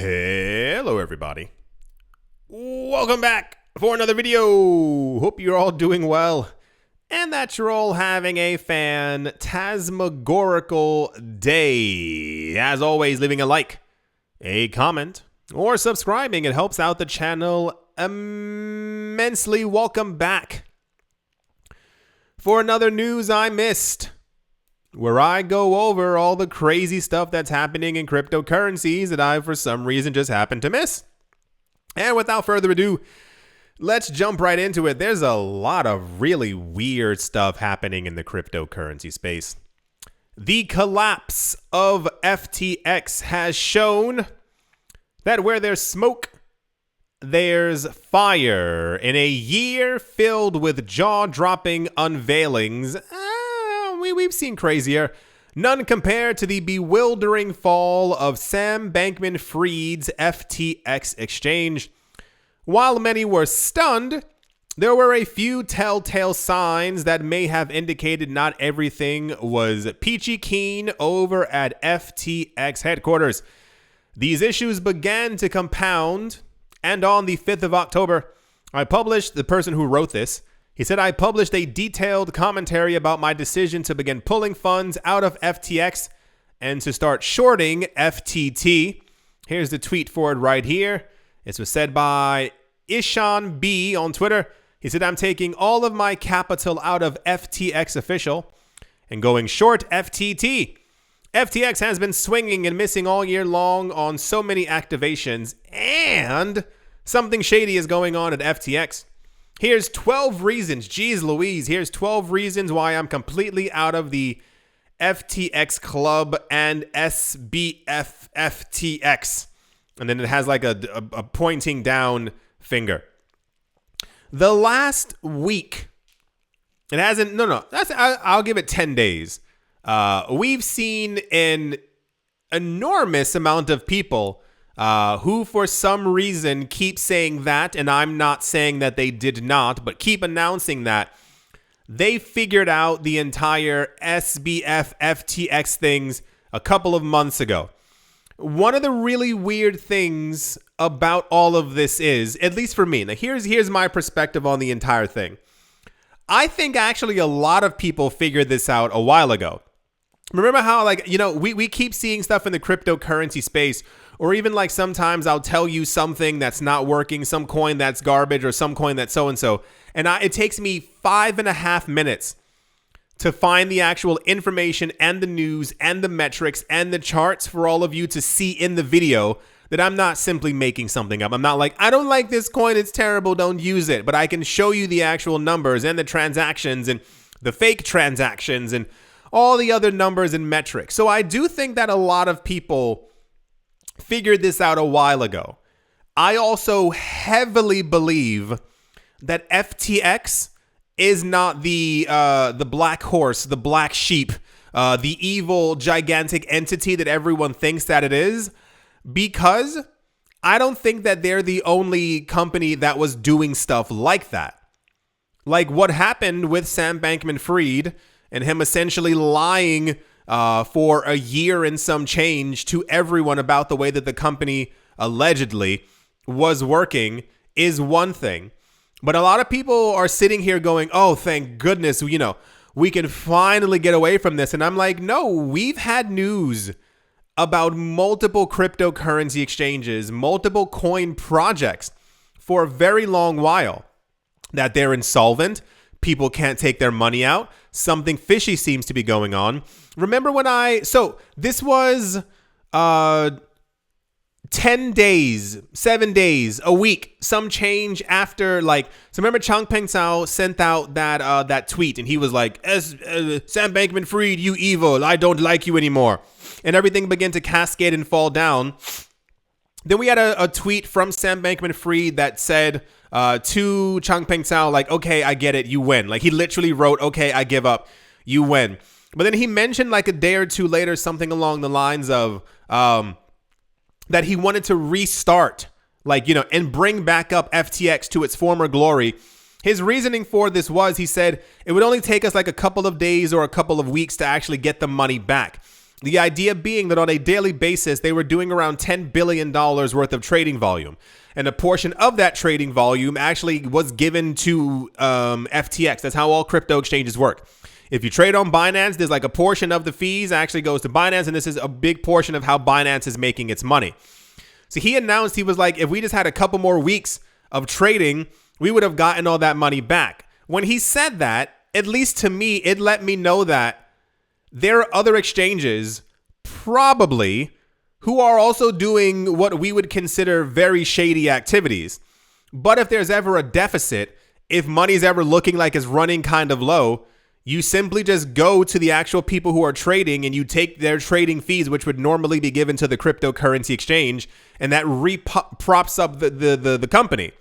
Hello everybody. Welcome back for another video. Hope you're all doing well and that you're all having a phantasmagorical day. As always, leaving a like, a comment, or subscribing. It helps out the channel immensely. Welcome back for another News I Missed, where I go over all the crazy stuff that's happening in cryptocurrencies that I, for some reason, just happened to miss. And without further ado, let's jump right into it. There's a lot of really weird stuff happening in the cryptocurrency space. The collapse of FTX has shown that where there's smoke, there's fire. In a year filled with jaw-dropping unveilings, we've seen crazier. None compared to the bewildering fall of Sam Bankman-Fried's FTX exchange. While many were stunned, there were a few telltale signs that may have indicated not everything was peachy keen over at FTX headquarters. These issues began to compound, and on the 5th of October, I published, the person who wrote this, he said, I published a detailed commentary about my decision to begin pulling funds out of FTX and to start shorting FTT. Here's the tweet for it right here. This was said by Ishan B on Twitter. He said, I'm taking all of my capital out of FTX official and going short FTT. FTX has been swinging and missing all year long on so many activations, and something shady is going on at FTX. Here's 12 reasons. Geez Louise. Here's 12 reasons why I'm completely out of the FTX club and SBF FTX. And then it has like a pointing down finger. The last week, it hasn't, I'll give it 10 days. We've seen an enormous amount of people who for some reason keep saying that, and I'm not saying that they did not, but keep announcing that they figured out the entire SBF FTX things a couple of months ago. One of the really weird things about all of this is, at least for me, now here's my perspective on the entire thing. I think actually a lot of people figured this out a while ago. Remember how, we keep seeing stuff in the cryptocurrency space, or even like sometimes I'll tell you something that's not working, some coin that's garbage, or some coin that's so-and-so. And it takes me 5.5 minutes to find the actual information and the news and the metrics and the charts for all of you to see in the video, that I'm not simply making something up. I'm not like, I don't like this coin, it's terrible, don't use it. But I can show you the actual numbers and the transactions and the fake transactions and all the other numbers and metrics. So I do think that a lot of people figured this out a while ago. I also heavily believe that FTX is not the black horse, the black sheep, the evil, gigantic entity that everyone thinks that it is, because I don't think that they're the only company that was doing stuff like that. Like what happened with Sam Bankman-Fried and him essentially lying for a year and some change to everyone about the way that the company allegedly was working is one thing. But a lot of people are sitting here going, oh, thank goodness, we can finally get away from this. And I'm like, no, we've had news about multiple cryptocurrency exchanges, multiple coin projects for a very long while, that they're insolvent. People can't take their money out. Something fishy seems to be going on. Remember when this was 10 days, 7 days, a week, some change after, so remember Changpeng Zhao sent out that tweet, and he was like, Sam Bankman-Fried, you evil, I don't like you anymore. And everything began to cascade and fall down. Then we had a tweet from Sam Bankman-Fried that said to Changpeng Zhao, okay, I get it, you win. He literally wrote, okay, I give up, you win. But then he mentioned a day or two later something along the lines of that he wanted to restart, and bring back up FTX to its former glory. His reasoning for this was, he said, it would only take us a couple of days or a couple of weeks to actually get the money back. The idea being that on a daily basis, they were doing around $10 billion worth of trading volume. And a portion of that trading volume actually was given to FTX. That's how all crypto exchanges work. If you trade on Binance, there's like a portion of the fees actually goes to Binance. And this is a big portion of how Binance is making its money. So he announced, he was like, if we just had a couple more weeks of trading, we would have gotten all that money back. When he said that, at least to me, it let me know that there are other exchanges probably who are also doing what we would consider very shady activities. But if there's ever a deficit, if money's ever looking like it's running kind of low, you simply just go to the actual people who are trading and you take their trading fees, which would normally be given to the cryptocurrency exchange, and that props up the company.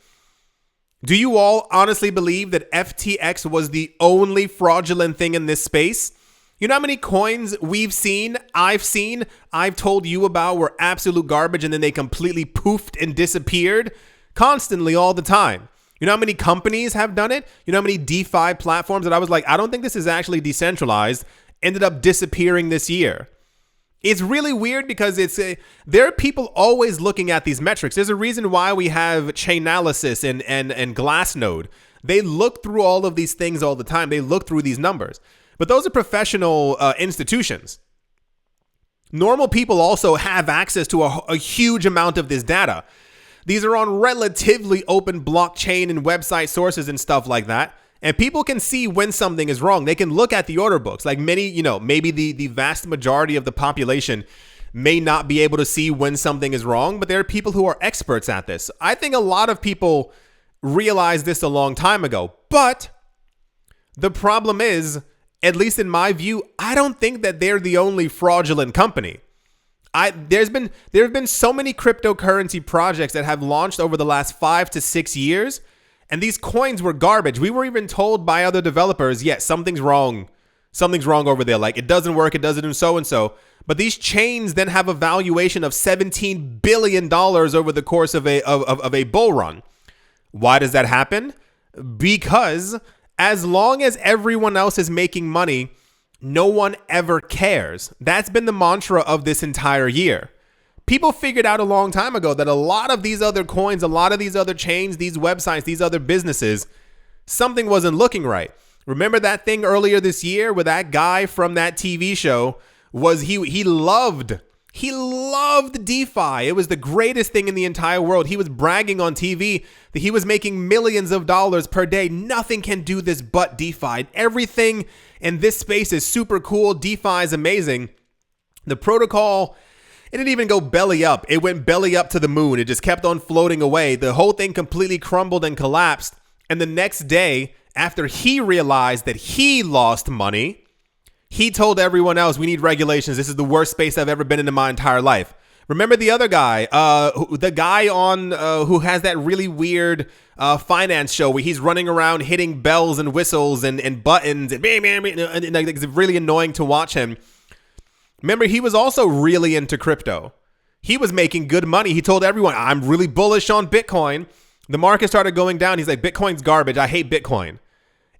Do you all honestly believe that FTX was the only fraudulent thing in this space? You know how many coins we've seen, I've told you about were absolute garbage and then they completely poofed and disappeared constantly all the time? You know how many companies have done it? You know how many DeFi platforms that I was like, I don't think this is actually decentralized, ended up disappearing this year? It's really weird because there are people always looking at these metrics. There's a reason why we have Chainalysis and Glassnode. They look through all of these things all the time. They look through these numbers. But those are professional institutions. Normal people also have access to a huge amount of this data. These are on relatively open blockchain and website sources and stuff like that. And people can see when something is wrong. They can look at the order books. Like many, maybe the vast majority of the population may not be able to see when something is wrong, but there are people who are experts at this. I think a lot of people realized this a long time ago. But the problem is, at least in my view, I don't think that they're the only fraudulent company. There have been so many cryptocurrency projects that have launched over the last 5 to 6 years, and these coins were garbage. We were even told by other developers, yes, something's wrong over there. Like it doesn't work, it doesn't do so and so. But these chains then have a valuation of $17 billion over the course of a bull run. Why does that happen? Because as long as everyone else is making money, no one ever cares. That's been the mantra of this entire year. People figured out a long time ago that a lot of these other coins, a lot of these other chains, these websites, these other businesses, something wasn't looking right. Remember that thing earlier this year where that guy from that TV show he loved DeFi. It was the greatest thing in the entire world. He was bragging on TV that he was making millions of dollars per day. Nothing can do this but DeFi. Everything in this space is super cool. DeFi is amazing. The protocol, it didn't even go belly up. It went belly up to the moon. It just kept on floating away. The whole thing completely crumbled and collapsed. And the next day, after he realized that he lost money, he told everyone else, we need regulations. This is the worst space I've ever been in my entire life. Remember the other guy, the guy on who has that really weird finance show where he's running around hitting bells and whistles and buttons and it's really annoying to watch him. Remember, he was also really into crypto. He was making good money. He told everyone, I'm really bullish on Bitcoin. The market started going down. He's like, Bitcoin's garbage. I hate Bitcoin.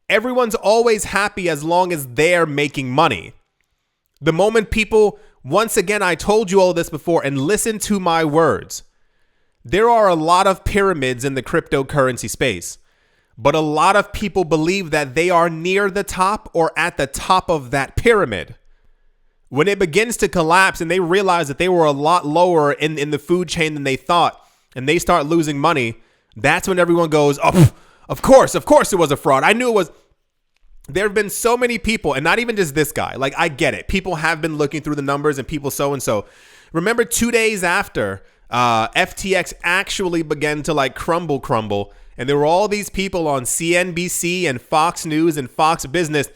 Everyone's always happy as long as they're making money. The moment people, once again, I told you all this before, and listen to my words. There are a lot of pyramids in the cryptocurrency space, but a lot of people believe that they are near the top or at the top of that pyramid. When it begins to collapse and they realize that they were a lot lower in the food chain than they thought, and they start losing money, that's when everyone goes, oh, of course it was a fraud. I knew it was. There have been so many people, and not even just this guy. Like, I get it. People have been looking through the numbers and people so-and-so. Remember 2 days after FTX actually began to like crumble, and there were all these people on CNBC and Fox News and Fox Business.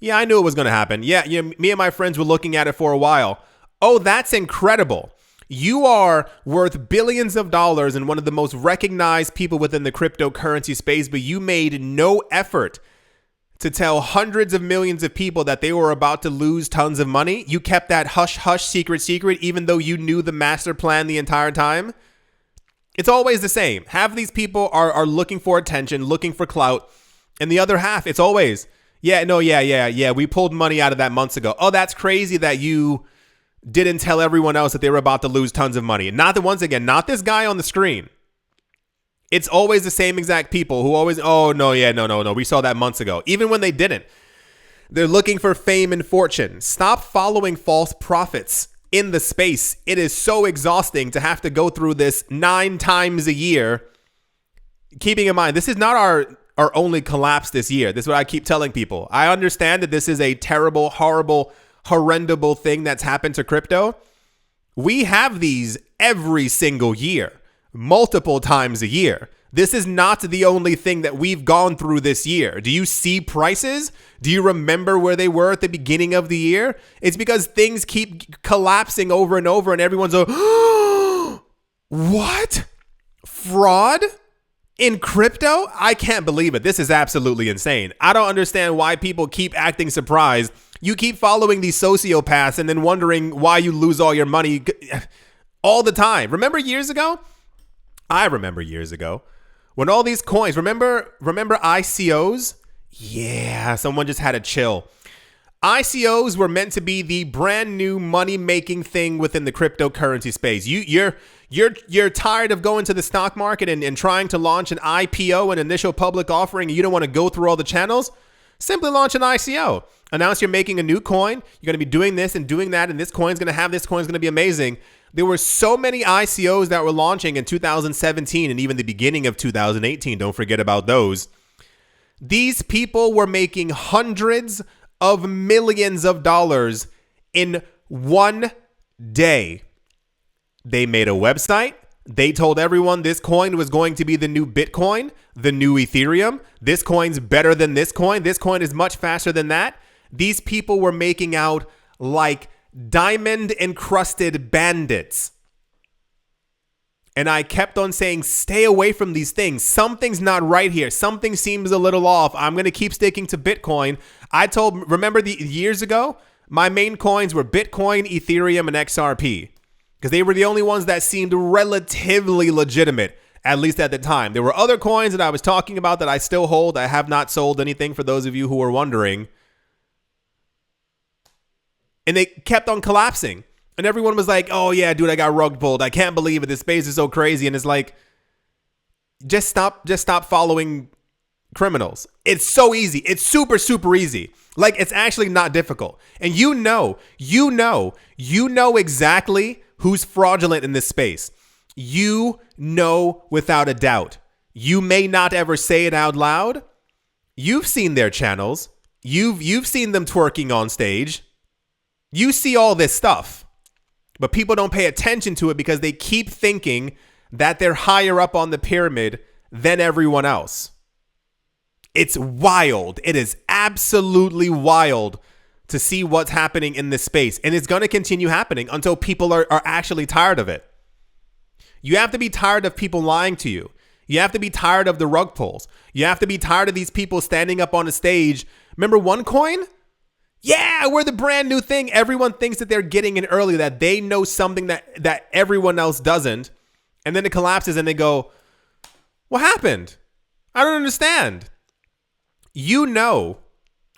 Yeah, I knew it was going to happen. Yeah, me and my friends were looking at it for a while. Oh, that's incredible. You are worth billions of dollars and one of the most recognized people within the cryptocurrency space, but you made no effort to tell hundreds of millions of people that they were about to lose tons of money. You kept that hush, secret, even though you knew the master plan the entire time. It's always the same. Half of these people are looking for attention, looking for clout. And the other half, it's always, yeah, we pulled money out of that months ago. Oh, that's crazy that you didn't tell everyone else that they were about to lose tons of money? Not not this guy on the screen. It's always the same exact people who always, oh, no, we saw that months ago. Even when they didn't. They're looking for fame and fortune. Stop following false prophets in the space. It is so exhausting to have to go through this 9 times a year. Keeping in mind, this is not our only collapse this year. This is what I keep telling people. I understand that this is a terrible, horrible, horrendous thing that's happened to crypto. We have these every single year, multiple times a year. This is not the only thing that we've gone through this year. Do you see prices? Do you remember where they were at the beginning of the year? It's because things keep collapsing over and over and everyone's like, what? Fraud? In crypto? I can't believe it. This is absolutely insane. I don't understand why people keep acting surprised. You keep following these sociopaths and then wondering why you lose all your money all the time. Remember years ago? I remember years ago when all these coins, remember ICOs? Yeah, someone just had a chill. ICOs were meant to be the brand new money-making thing within the cryptocurrency space. You're tired of going to the stock market and trying to launch an IPO, an initial public offering, and you don't want to go through all the channels? Simply launch an ICO. Announce you're making a new coin. You're going to be doing this and doing that, and this coin's going to be amazing. There were so many ICOs that were launching in 2017 and even the beginning of 2018. Don't forget about those. These people were making hundreds of millions of dollars in one day. They made a website. They told everyone this coin was going to be the new Bitcoin, the new Ethereum. This coin's better than this coin. This coin is much faster than that. These people were making out like diamond encrusted bandits. And I kept on saying, stay away from these things. Something's not right here. Something seems a little off. I'm going to keep sticking to Bitcoin. Remember the years ago, my main coins were Bitcoin, Ethereum, and XRP. Because they were the only ones that seemed relatively legitimate, at least at the time. There were other coins that I was talking about that I still hold. I have not sold anything, for those of you who are wondering. And they kept on collapsing. And everyone was like, oh yeah, dude, I got rug pulled. I can't believe it. This space is so crazy. And it's like, just stop following criminals. It's so easy. It's super, super easy. Like, it's actually not difficult. And you know exactly who's fraudulent in this space. You know without a doubt. You may not ever say it out loud. You've seen their channels. You've seen them twerking on stage. You see all this stuff. But people don't pay attention to it because they keep thinking that they're higher up on the pyramid than everyone else. It's wild. It is absolutely wild to see what's happening in this space. And it's going to continue happening until people are actually tired of it. You have to be tired of people lying to you. You have to be tired of the rug pulls. You have to be tired of these people standing up on a stage. Remember OneCoin? Yeah, we're the brand new thing. Everyone thinks that they're getting in early, that they know something that everyone else doesn't. And then it collapses and they go, what happened? I don't understand. You know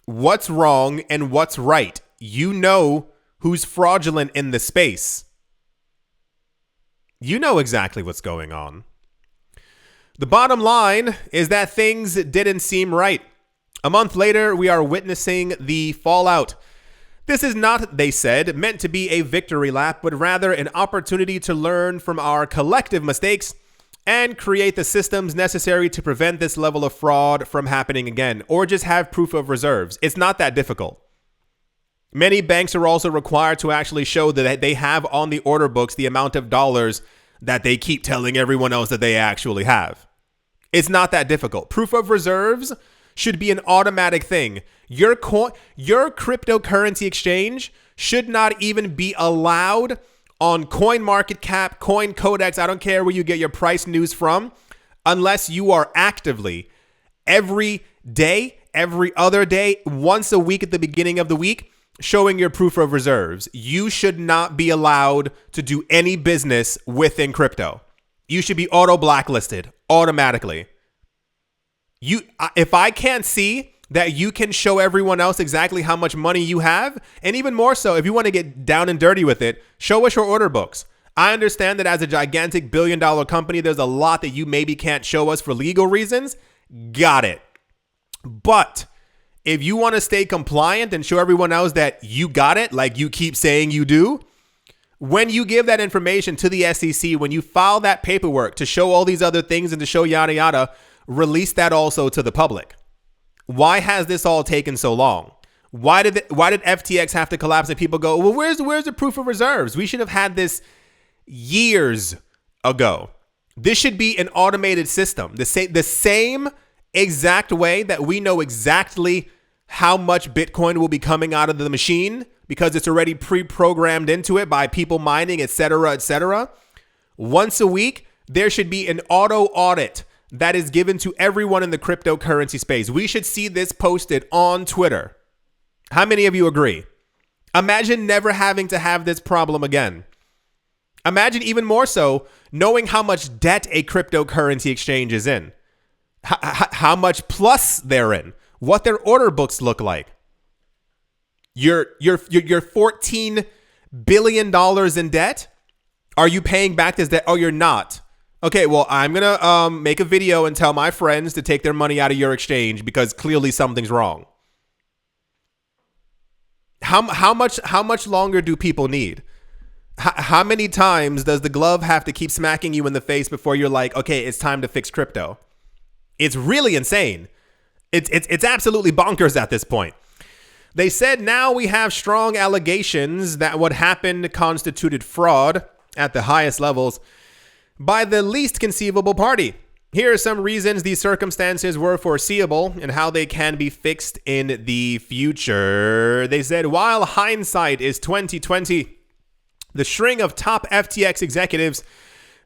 what's wrong and what's right. You know who's fraudulent in the space. You know exactly what's going on. The bottom line is that things didn't seem right. A month later, we are witnessing the fallout. This is not, they said, meant to be a victory lap, but rather an opportunity to learn from our collective mistakes and create the systems necessary to prevent this level of fraud from happening again, or just have proof of reserves. It's not that difficult. Many banks are also required to actually show that they have on the order books the amount of dollars that they keep telling everyone else that they actually have. It's not that difficult. Proof of reserves should be an automatic thing. Your cryptocurrency exchange should not even be allowed on CoinMarketCap, CoinCodex, I don't care where you get your price news from, unless you are actively every day, every other day, once a week at the beginning of the week, showing your proof of reserves. You should not be allowed to do any business within crypto. You should be auto blacklisted automatically. If I can't see that you can show everyone else exactly how much money you have. And even more so, if you want to get down and dirty with it, show us your order books. I understand that as a gigantic billion-dollar company, there's a lot that you maybe can't show us for legal reasons. Got it. But if you want to stay compliant and show everyone else that you got it, like you keep saying you do, when you give that information to the SEC, when you file that paperwork to show all these other things and to show yada yada, release that also to the public. Why has this all taken so long? Why did FTX have to collapse and people go, well, where's the proof of reserves? We should have had this years ago. This should be an automated system. The same exact way that we know exactly how much Bitcoin will be coming out of the machine because it's already pre-programmed into it by people mining, et cetera, et cetera. Once a week, there should be an auto audit that is given to everyone in the cryptocurrency space. We should see this posted on Twitter. How many of you agree? Imagine never having to have this problem again. Imagine even more so knowing how much debt a cryptocurrency exchange is in, how much plus they're in, what their order books look like. You're $14 billion in debt. Are you paying back this debt? Oh, you're not. Okay, well, I'm going to make a video and tell my friends to take their money out of your exchange because clearly something's wrong. How much longer do people need? How many times does the glove have to keep smacking you in the face before you're like, okay, it's time to fix crypto? It's really insane. It's absolutely bonkers at this point. They said now we have strong allegations that what happened constituted fraud at the highest levels by the least conceivable party. Here are some reasons these circumstances were foreseeable and how they can be fixed in the future. They said, while hindsight is 2020, the string of top FTX executives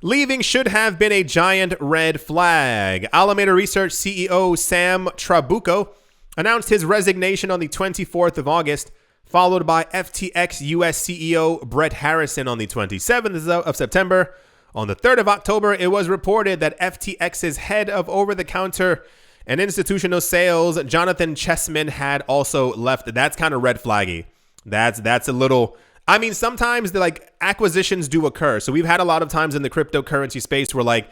leaving should have been a giant red flag. Alameda Research CEO Sam Trabucco announced his resignation on the 24th of August, followed by FTX US CEO Brett Harrison on the 27th of September. On the 3rd of October, it was reported that FTX's head of over-the-counter and institutional sales, Jonathan Chessman, had also left. That's kind of red flaggy. That's a little... I mean, sometimes acquisitions do occur. So we've had a lot of times in the cryptocurrency space where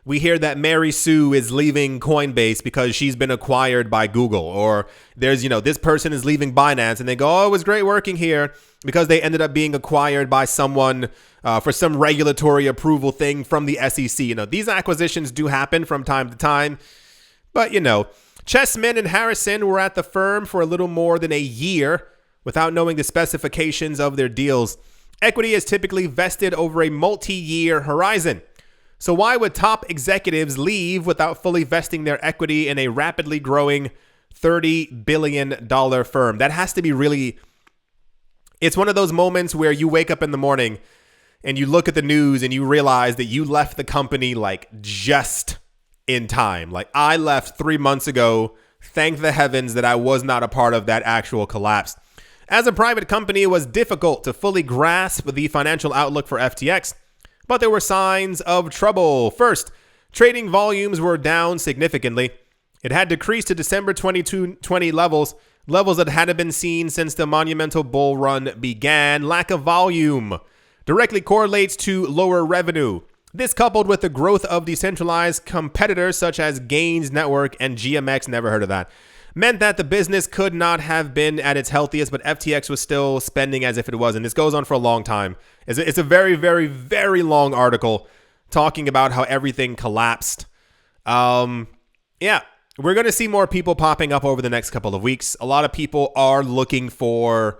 we hear that Mary Sue is leaving Coinbase because she's been acquired by Google, or there's, this person is leaving Binance and they go, oh, it was great working here because they ended up being acquired by someone for some regulatory approval thing from the SEC. These acquisitions do happen from time to time, but Chessman and Harrison were at the firm for a little more than a year without knowing the specifications of their deals. Equity is typically vested over a multi-year horizon. So why would top executives leave without fully vesting their equity in a rapidly growing $30 billion firm? That has to be really... It's one of those moments where you wake up in the morning and you look at the news and you realize that you left the company just in time. I left 3 months ago. Thank the heavens that I was not a part of that actual collapse. As a private company, it was difficult to fully grasp the financial outlook for FTX, but there were signs of trouble. First, trading volumes were down significantly. It had decreased to December 2020 levels that hadn't been seen since the monumental bull run began. Lack of volume directly correlates to lower revenue. This, coupled with the growth of decentralized competitors such as Gains Network and GMX, never heard of that, meant that the business could not have been at its healthiest, but FTX was still spending as if it was. And this goes on for a long time. It's a very, very, very long article talking about how everything collapsed. Yeah, we're going to see more people popping up over the next couple of weeks. A lot of people are looking for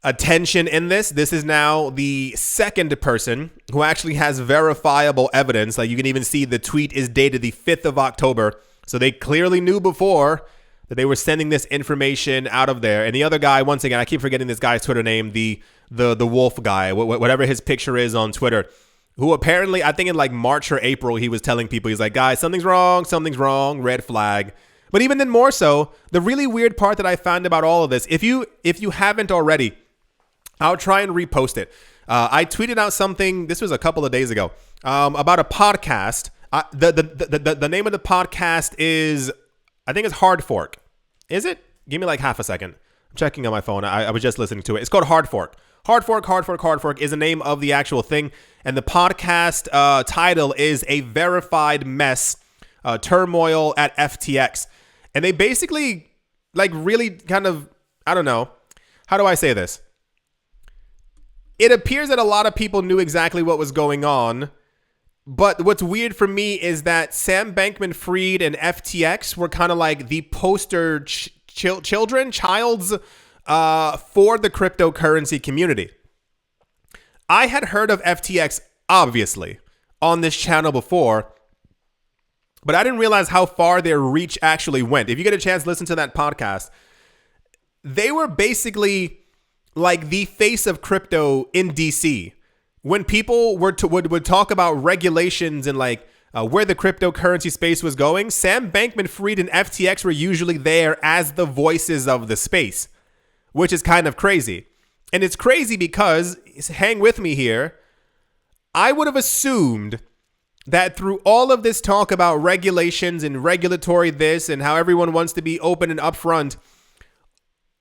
attention in this. This is now the second person who actually has verifiable evidence. You can even see the tweet is dated the 5th of October. So they clearly knew before that they were sending this information out of there. And the other guy, once again, I keep forgetting this guy's Twitter name, the wolf guy, whatever his picture is on Twitter, who apparently, I think in March or April, he was telling people, he's like, guys, something's wrong, red flag. But even then more so, the really weird part that I found about all of this, if you haven't already, I'll try and repost it. I tweeted out something, this was a couple of days ago, about a podcast. The name of the podcast is, I think it's Hard Fork. Is it? Give me like half a second. I'm checking on my phone. I was just listening to it. It's called Hard Fork. Hard Fork is the name of the actual thing. And the podcast title is A Verified Mess, Turmoil at FTX. And they basically like really kind of, I don't know. How do I say this? It appears that a lot of people knew exactly what was going on. But what's weird for me is that Sam Bankman-Fried and FTX were kind of like the poster childs for the cryptocurrency community. I had heard of FTX, obviously, on this channel before, but I didn't realize how far their reach actually went. If you get a chance, listen to that podcast. They were basically like the face of crypto in DC. When people would talk about regulations and like where the cryptocurrency space was going, Sam Bankman-Fried and FTX were usually there as the voices of the space, which is kind of crazy. And it's crazy because, hang with me here, I would have assumed that through all of this talk about regulations and regulatory this and how everyone wants to be open and upfront,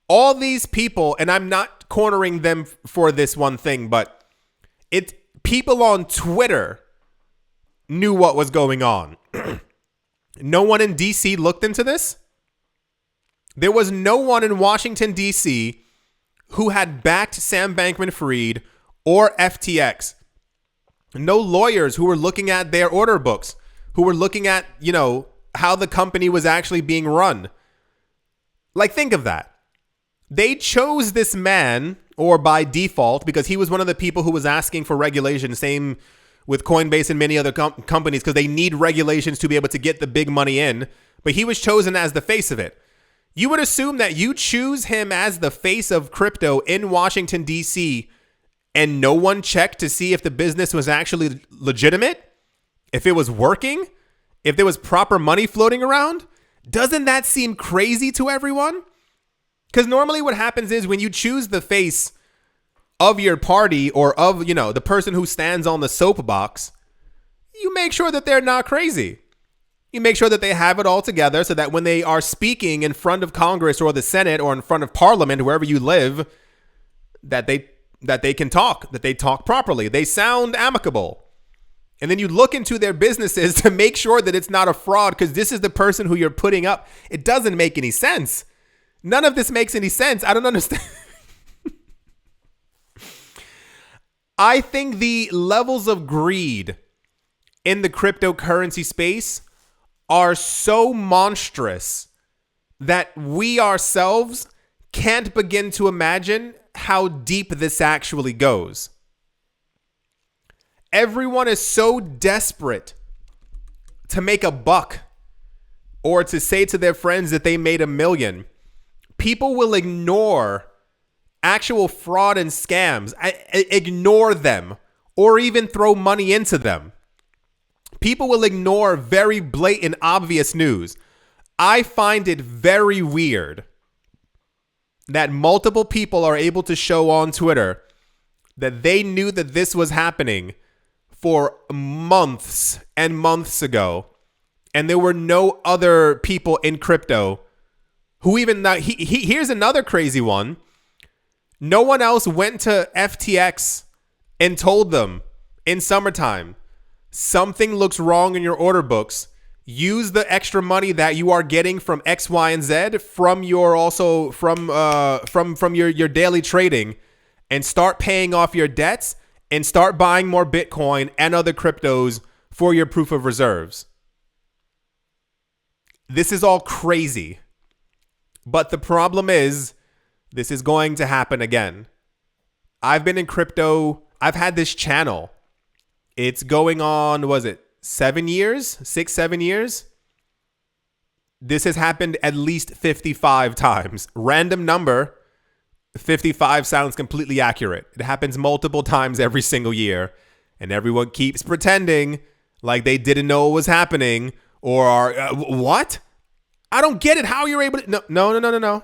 all these people, and I'm not cornering them for this one thing, but people on Twitter knew what was going on. No one in DC looked into this. There was no one in Washington, DC who had backed Sam Bankman-Fried or FTX. No lawyers who were looking at their order books, who were looking at, how the company was actually being run. Like, think of that. They chose this man, or by default, because he was one of the people who was asking for regulation. Same with Coinbase and many other companies, because they need regulations to be able to get the big money in. But he was chosen as the face of it. You would assume that you choose him as the face of crypto in Washington, D.C., and no one checked to see if the business was actually legitimate, if it was working, if there was proper money floating around. Doesn't that seem crazy to everyone? Because normally what happens is when you choose the face of your party or of, the person who stands on the soapbox, you make sure that they're not crazy. You make sure that they have it all together so that when they are speaking in front of Congress or the Senate or in front of Parliament, wherever you live, that they can talk, that they talk properly. They sound amicable. And then you look into their businesses to make sure that it's not a fraud, because this is the person who you're putting up. It doesn't make any sense. None of this makes any sense. I don't understand. I think the levels of greed in the cryptocurrency space are so monstrous that we ourselves can't begin to imagine how deep this actually goes. Everyone is so desperate to make a buck or to say to their friends that they made $1 million. People will ignore actual fraud and scams, ignore them, or even throw money into them. People will ignore very blatant, obvious news. I find it very weird that multiple people are able to show on Twitter that they knew that this was happening for months and months ago, and there were no other people in crypto who even now. Here's another crazy one. No one else went to FTX and told them in summertime, something looks wrong in your order books. Use the extra money that you are getting from X, Y, and Z from your your daily trading, and start paying off your debts and start buying more Bitcoin and other cryptos for your proof of reserves. This is all crazy. But the problem is, this is going to happen again. I've been in crypto. I've had this channel. It's going on, 7 years? 6, 7 years? This has happened at least 55 times. Random number, 55 sounds completely accurate. It happens multiple times every single year. And everyone keeps pretending like they didn't know what was happening or are, what? I don't get it. How you're able to... No.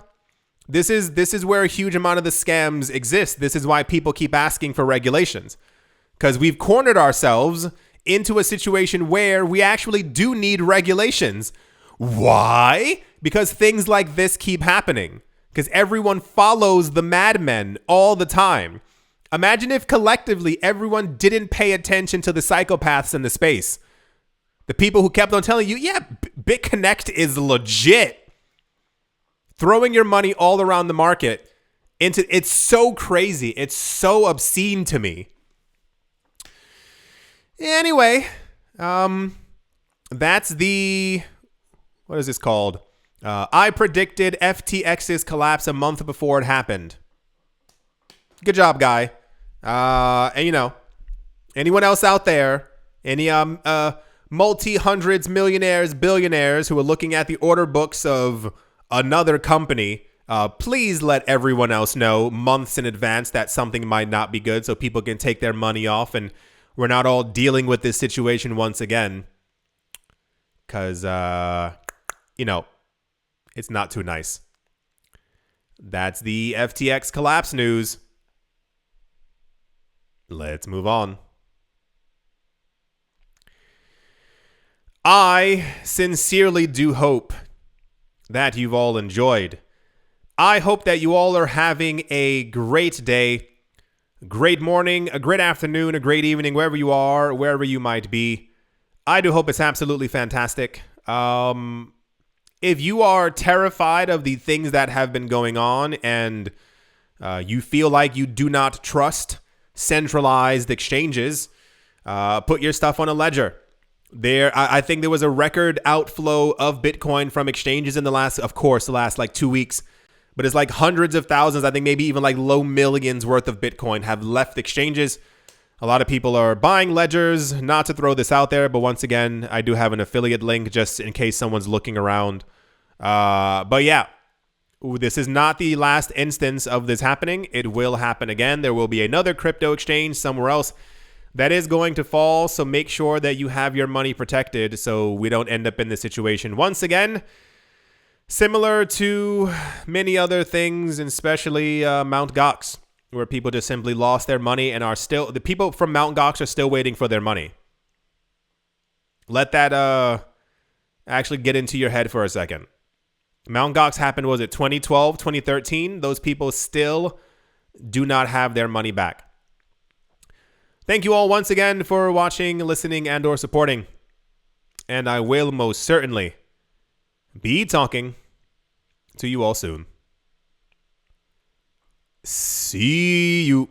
This is where a huge amount of the scams exist. This is why people keep asking for regulations. Because we've cornered ourselves into a situation where we actually do need regulations. Why? Because things like this keep happening. Because everyone follows the madmen all the time. Imagine if collectively everyone didn't pay attention to the psychopaths in the space. The people who kept on telling you, yeah, BitConnect is legit. Throwing your money all around the market into it's so crazy. It's so obscene to me. Anyway, that's the, what is this called? I predicted FTX's collapse a month before it happened. Good job, guy. And you know, anyone else out there, any multi-hundreds, millionaires, billionaires who are looking at the order books of another company, please let everyone else know months in advance that something might not be good so people can take their money off and we're not all dealing with this situation once again. Because, you know, it's not too nice. That's the FTX collapse news. Let's move on. I sincerely do hope that you've all enjoyed. I hope that you all are having a great day, great morning, a great afternoon, a great evening, wherever you are, wherever you might be. I do hope it's absolutely fantastic. If you are terrified of the things that have been going on and you feel like you do not trust centralized exchanges, put your stuff on a ledger. I think there was a record outflow of Bitcoin from exchanges in the last like 2 weeks. But it's like hundreds of thousands, I think maybe even like low millions worth of Bitcoin have left exchanges. A lot of people are buying ledgers, not to throw this out there, but once again, I do have an affiliate link just in case someone's looking around. But yeah, this is not the last instance of this happening. It will happen again. There will be another crypto exchange somewhere else that is going to fall. So make sure that you have your money protected so we don't end up in this situation once again. Similar to many other things, and especially Mt. Gox, where people just simply lost their money and are still, the people from Mt. Gox are still waiting for their money. Let that actually get into your head for a second. Mt. Gox happened, was it 2012, 2013? Those people still do not have their money back. Thank you all once again for watching, listening, and or supporting. And I will most certainly be talking to you all soon. See you.